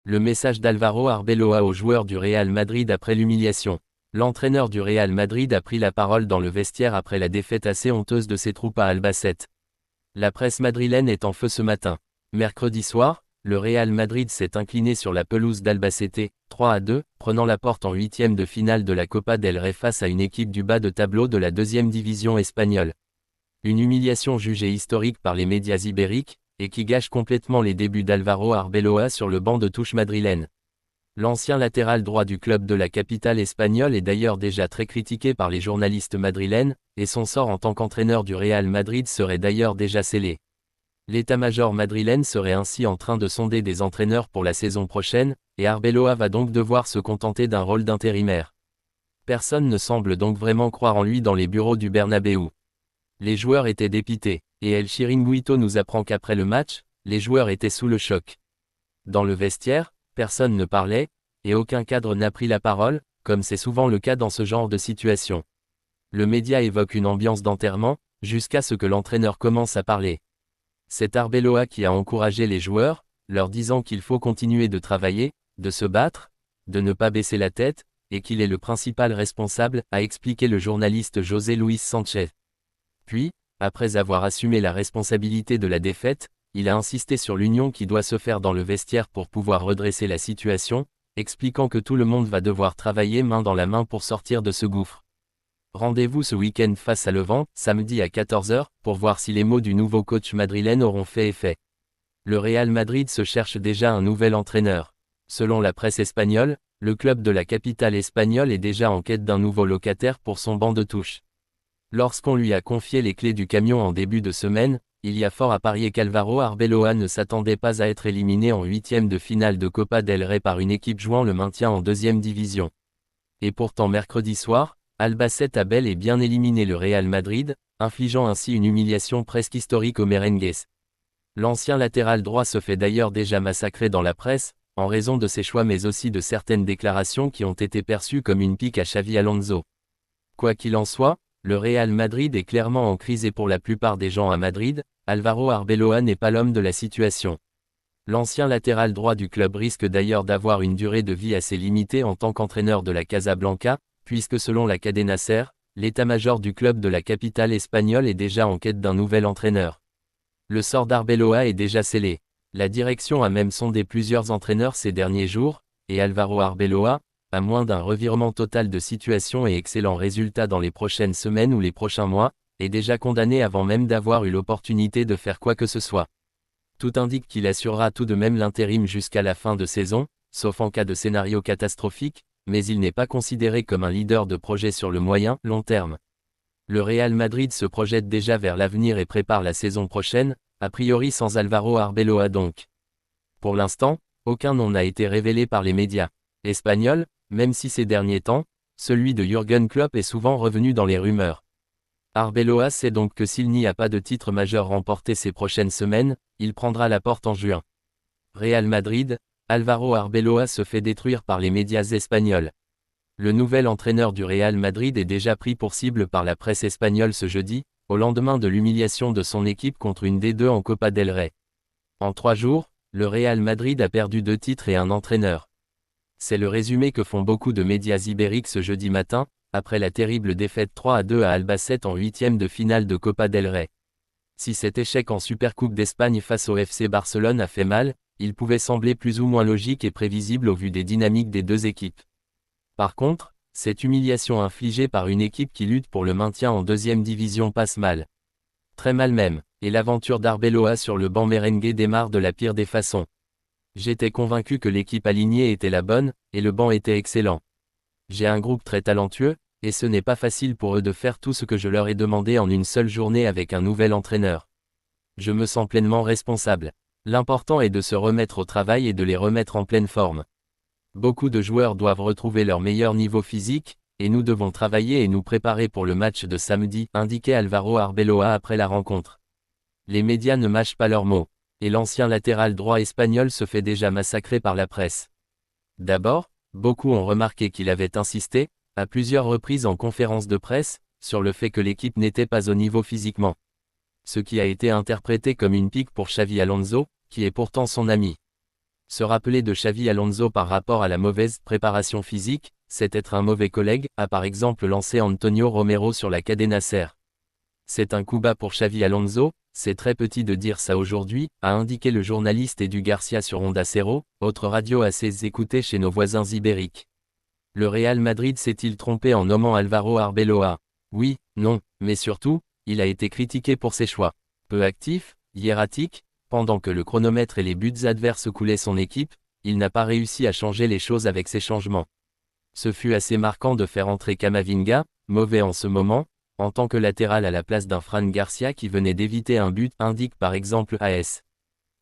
Le message d'Álvaro Arbeloa aux joueurs du Real Madrid après l'humiliation. L'entraîneur du Real Madrid a pris la parole dans le vestiaire après la défaite assez honteuse de ses troupes à Albacete. La presse madrilène est en feu ce matin. Mercredi soir, le Real Madrid s'est incliné sur la pelouse d'Albacete, 3-2, prenant la porte en huitième de finale de la Copa del Rey face à une équipe du bas de tableau de la deuxième division espagnole. Une humiliation jugée historique par les médias ibériques, et qui gâche complètement les débuts d'Álvaro Arbeloa sur le banc de touche madrilène. L'ancien latéral droit du club de la capitale espagnole est d'ailleurs déjà très critiqué par les journalistes madrilènes, et son sort en tant qu'entraîneur du Real Madrid serait d'ailleurs déjà scellé. L'état-major madrilène serait ainsi en train de sonder des entraîneurs pour la saison prochaine, et Arbeloa va donc devoir se contenter d'un rôle d'intérimaire. Personne ne semble donc vraiment croire en lui dans les bureaux du Bernabéu. Les joueurs étaient dépités, et El Chiringuito nous apprend qu'après le match, les joueurs étaient sous le choc. Dans le vestiaire, personne ne parlait, et aucun cadre n'a pris la parole, comme c'est souvent le cas dans ce genre de situation. Le média évoque une ambiance d'enterrement, jusqu'à ce que l'entraîneur commence à parler. C'est Arbeloa qui a encouragé les joueurs, leur disant qu'il faut continuer de travailler, de se battre, de ne pas baisser la tête, et qu'il est le principal responsable, a expliqué le journaliste José Luis Sánchez. Puis, après avoir assumé la responsabilité de la défaite, il a insisté sur l'union qui doit se faire dans le vestiaire pour pouvoir redresser la situation, expliquant que tout le monde va devoir travailler main dans la main pour sortir de ce gouffre. Rendez-vous ce week-end face à Levante, samedi à 14h, pour voir si les mots du nouveau coach madrilène auront fait effet. Le Real Madrid se cherche déjà un nouvel entraîneur. Selon la presse espagnole, le club de la capitale espagnole est déjà en quête d'un nouveau locataire pour son banc de touche. Lorsqu'on lui a confié les clés du camion en début de semaine, il y a fort à parier qu'Álvaro Arbeloa ne s'attendait pas à être éliminé en huitième de finale de Copa del Rey par une équipe jouant le maintien en deuxième division. Et pourtant mercredi soir, Albacete a bel et bien éliminé le Real Madrid, infligeant ainsi une humiliation presque historique aux merengues. L'ancien latéral droit se fait d'ailleurs déjà massacrer dans la presse, en raison de ses choix mais aussi de certaines déclarations qui ont été perçues comme une pique à Xavi Alonso. Quoi qu'il en soit, le Real Madrid est clairement en crise et pour la plupart des gens à Madrid, Álvaro Arbeloa n'est pas l'homme de la situation. L'ancien latéral droit du club risque d'ailleurs d'avoir une durée de vie assez limitée en tant qu'entraîneur de la Casablanca, puisque selon la Cadena Ser, l'état-major du club de la capitale espagnole est déjà en quête d'un nouvel entraîneur. Le sort d'Arbeloa est déjà scellé. La direction a même sondé plusieurs entraîneurs ces derniers jours, et Álvaro Arbeloa, à moins d'un revirement total de situation et excellents résultats dans les prochaines semaines ou les prochains mois, est déjà condamné avant même d'avoir eu l'opportunité de faire quoi que ce soit. Tout indique qu'il assurera tout de même l'intérim jusqu'à la fin de saison, sauf en cas de scénario catastrophique, mais il n'est pas considéré comme un leader de projet sur le moyen, long terme. Le Real Madrid se projette déjà vers l'avenir et prépare la saison prochaine, a priori sans Álvaro Arbeloa donc. Pour l'instant, aucun nom n'a été révélé par les médias espagnols, même si ces derniers temps, celui de Jürgen Klopp est souvent revenu dans les rumeurs. Arbeloa sait donc que s'il n'y a pas de titre majeur remporté ces prochaines semaines, il prendra la porte en juin. Real Madrid, Álvaro Arbeloa se fait détruire par les médias espagnols. Le nouvel entraîneur du Real Madrid est déjà pris pour cible par la presse espagnole ce jeudi, au lendemain de l'humiliation de son équipe contre une D2 en Copa del Rey. En 3 jours, le Real Madrid a perdu 2 titres et un entraîneur. C'est le résumé que font beaucoup de médias ibériques ce jeudi matin, après la terrible défaite 3-2 à Albacete en huitième de finale de Copa del Rey. Si cet échec en Supercoupe d'Espagne face au FC Barcelone a fait mal, il pouvait sembler plus ou moins logique et prévisible au vu des dynamiques des deux équipes. Par contre, cette humiliation infligée par une équipe qui lutte pour le maintien en deuxième division passe mal. Très mal même, et l'aventure d'Arbeloa sur le banc merengue démarre de la pire des façons. J'étais convaincu que l'équipe alignée était la bonne, et le banc était excellent. J'ai un groupe très talentueux, et ce n'est pas facile pour eux de faire tout ce que je leur ai demandé en une seule journée avec un nouvel entraîneur. Je me sens pleinement responsable. L'important est de se remettre au travail et de les remettre en pleine forme. Beaucoup de joueurs doivent retrouver leur meilleur niveau physique, et nous devons travailler et nous préparer pour le match de samedi, indiquait Álvaro Arbeloa après la rencontre. Les médias ne mâchent pas leurs mots. Et l'ancien latéral droit espagnol se fait déjà massacrer par la presse. D'abord, beaucoup ont remarqué qu'il avait insisté, à plusieurs reprises en conférence de presse, sur le fait que l'équipe n'était pas au niveau physiquement. Ce qui a été interprété comme une pique pour Xavi Alonso, qui est pourtant son ami. Se rappeler de Xavi Alonso par rapport à la mauvaise préparation physique, c'est être un mauvais collègue, a par exemple lancé Antonio Romero sur la Cadena Ser. C'est un coup bas pour Xavi Alonso, c'est très petit de dire ça aujourd'hui, a indiqué le journaliste Edu Garcia sur Onda Cero, autre radio assez écoutée chez nos voisins ibériques. Le Real Madrid s'est-il trompé en nommant Álvaro Arbeloa? Oui, non, mais surtout, il a été critiqué pour ses choix. Peu actif, hiératique, pendant que le chronomètre et les buts adverses coulaient son équipe, il n'a pas réussi à changer les choses avec ses changements. Ce fut assez marquant de faire entrer Camavinga, mauvais en ce moment, en tant que latéral à la place d'un Fran Garcia qui venait d'éviter un but, indique par exemple AS.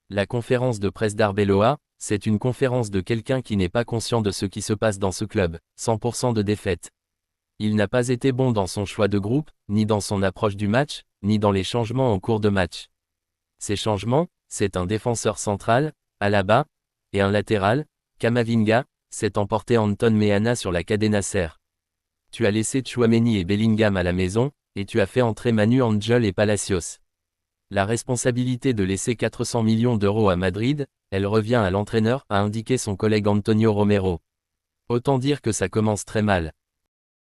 La conférence de presse d'Arbeloa, c'est une conférence de quelqu'un qui n'est pas conscient de ce qui se passe dans ce club, 100% de défaite. Il n'a pas été bon dans son choix de groupe, ni dans son approche du match, ni dans les changements en cours de match. Ces changements, c'est un défenseur central, Alaba, et un latéral, Camavinga, s'est emporté Anton Meana sur la Cadena Ser. Tu as laissé Tchouaméni et Bellingham à la maison, et tu as fait entrer Manu Angel et Palacios. La responsabilité de laisser 400 millions d'euros à Madrid, elle revient à l'entraîneur, a indiqué son collègue Antonio Romero. Autant dire que ça commence très mal.